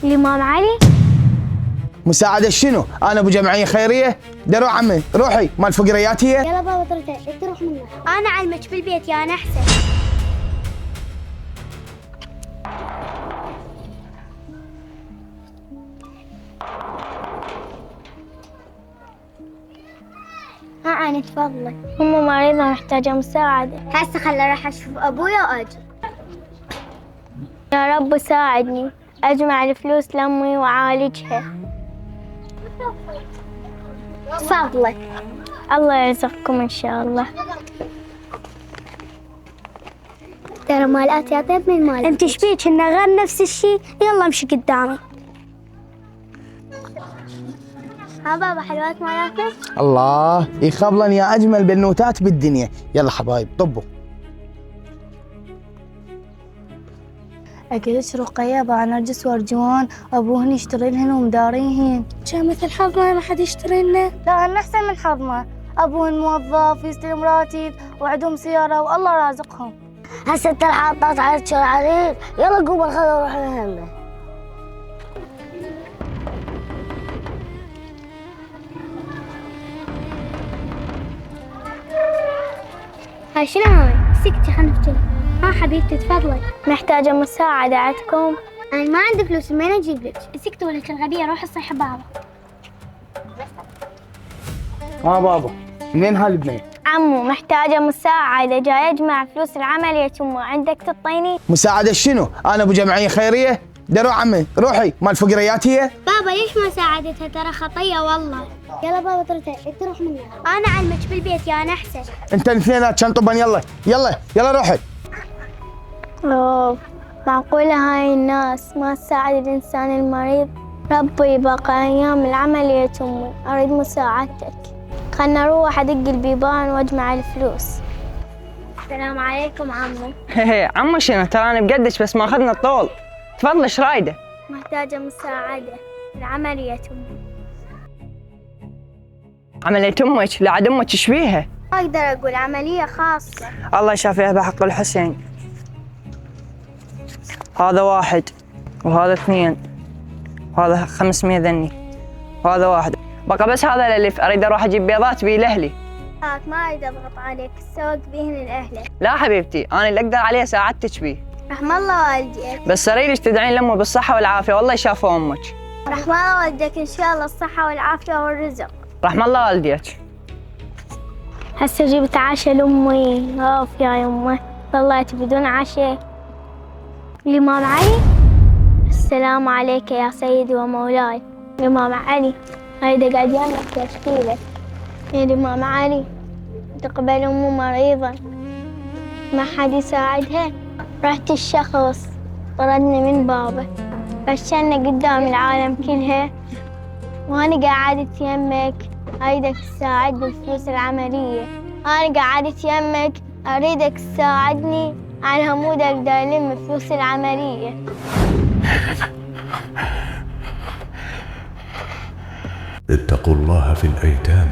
الإمام علي. مساعدة شنو؟ أنا أبو جمعية خيرية؟ روح عمي روحي مال فقريات هي؟ يلا بابا طرتين تروح منها. أنا أعلمك بالبيت يا أنا أحسن. ها أنا تفضلي. أمي مريضة محتاجة مساعدة. هسه خلي راح أشوف أبويا وأجي. يا رب ساعدني أجمع الفلوس لأمي وأعالجها. تفضلي. الله يرزقكم إن شاء الله. ترى مالات يا طيب من مال. أنت شبيك إنه غير نفس الشيء؟ يلا امشي قدامي. ها بابا حلوات مالاتك؟ الله يخبلن يا أجمل بنوتات بالدنيا. يلا حبايب طبوا. أكلت رقية باع نرجس وأرجوان أبوهن يشتري لهن ومداريهن. كان مثل حظنا ما حد يشتري لنا. لا أنا أحسن من حظنا، أبوهن موظف يستلم راتب وعندهم سيارة والله رازقهم. هسه انت حاطط على العريض. يلا قوم خلينا نروح لهنا. هاي شنو هاي؟ سكتي خلنا نفتح. ها حبيبتي تفضلي. محتاجة مساعدة عندكم؟ أنا ما عندي فلوس منين أجيب لك؟ سكتي ولك الغبية روح اصيح بابا. ها بابا منين هالبنية؟ عمو محتاجة مساعدة جاي أجمع فلوس العمل يتمو عندك تعطيني؟ مساعدة شنو؟ أنا أبو جمعية خيرية؟ روح عمي روحي مال فقريات هي؟ بابا ليش مساعدتها ترى خطية والله. يلا بابا طرتين تروح منها. أنا أعلمك بالبيت يا أنا أحسن. أنت الاثنينات كان طبا. يلا يلا يلا روحي. أوه معقولة هاي الناس ما تساعد الإنسان المريض؟ ربي بقى أيام العمل يا أمي أريد مساعدتك. خلنا نروح أدق البيبان وأجمع الفلوس. السلام عليكم عمو. عمو شنو؟ ترى انا بقدش بس ما اخذنا الطول. تفضل ايش رايده؟ محتاجة مساعدة العمل يا أمي. عملية امك؟ لا عاد امك ايش بيها؟ ما أقدر أقول عملية خاصة. الله يشافيها بحق الحسين. هذا 1 وهذا 2 وهذا 500 ذني وهذا 1. بقى بس هذا الالف اريد اروح اجيب بيضات بيه لاهلي. ما أريد أضغط عليك السوق بيهن الأهل. لا حبيبتي انا اللي اقدر عليه ساعدتك بيه. رحم الله والديك. بس اريدك تدعين لامه بالصحة والعافية والله يشافوا امك. رحم الله والديك إن شاء الله الصحة والعافية والرزق. رحم الله والديك. هسه جبت عشاء لأمي. أوف يا يمه طلعت بدون عشاء. الإمام علي. السلام عليك يا سيدي ومولاي. الإمام علي هيدا قاعد يعمل تشكيلة. يا الإمام علي تقبل أمي مريضة ما حد يساعدها. رحت الشخص طردني من بابه فشلنا قدام العالم كلها وأنا قاعدة يمك أريدك تساعدني بالفلوس العملية. أنا قاعدة يمك أريدك تساعدني على همود أقدر ألم فلوس العملية. اتقوا الله في الأيتام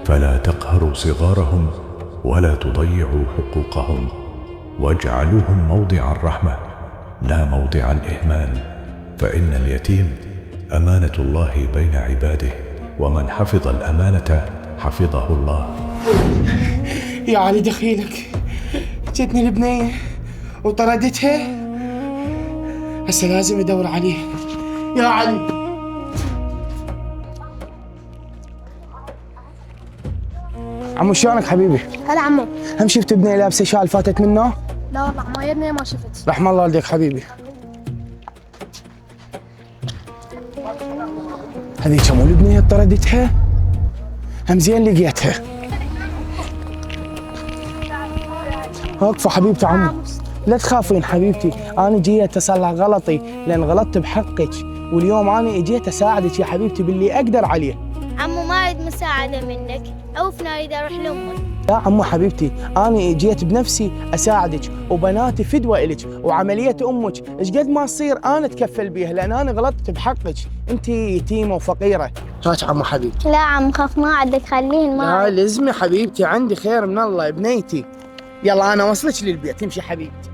فلا تقهروا صغارهم ولا تضيعوا حقوقهم واجعلوهم موضع الرحمة لا موضع الإهمال، فإن اليتيم أمانة الله بين عباده ومن حفظ الأمانة حفظه الله. يا علي دخيلك جتني البنية وطردتها. هسه لازم ادور عليها يا علي. عمو شلونك حبيبي؟ هلا عمو. هم شفت بنية لابسة شال فاتت منه؟ لا والله عمو يا ابني ما شفت. رحم الله والديك حبيبي. هذيك مو البنية طردتها؟ هم زين لقيتها. وقفوا حبيبتي عمو. لا تخافين حبيبتي، أنا جيت أصلح غلطي لأن غلطت بحقك، واليوم أنا اجيت أساعدك يا حبيبتي باللي أقدر عليه. عمو ما أريد مساعدة منك، عوفنا أريد أروح لأمي. لا عمو حبيبتي أنا جيت بنفسي أساعدك وبناتي فدوة إلك، وعملية أمك إيش قد ما تصير أنا أتكفل بيها لأن أنا غلطت بحقك، أنت يتيمة وفقيرة. هات عمو حبيبتي. لا عم خاف ما عندك خليهن ما. لا لزمي حبيبتي عندي خير من الله بنيتي. يلا أنا وصلك للبيت امشي حبيبتي.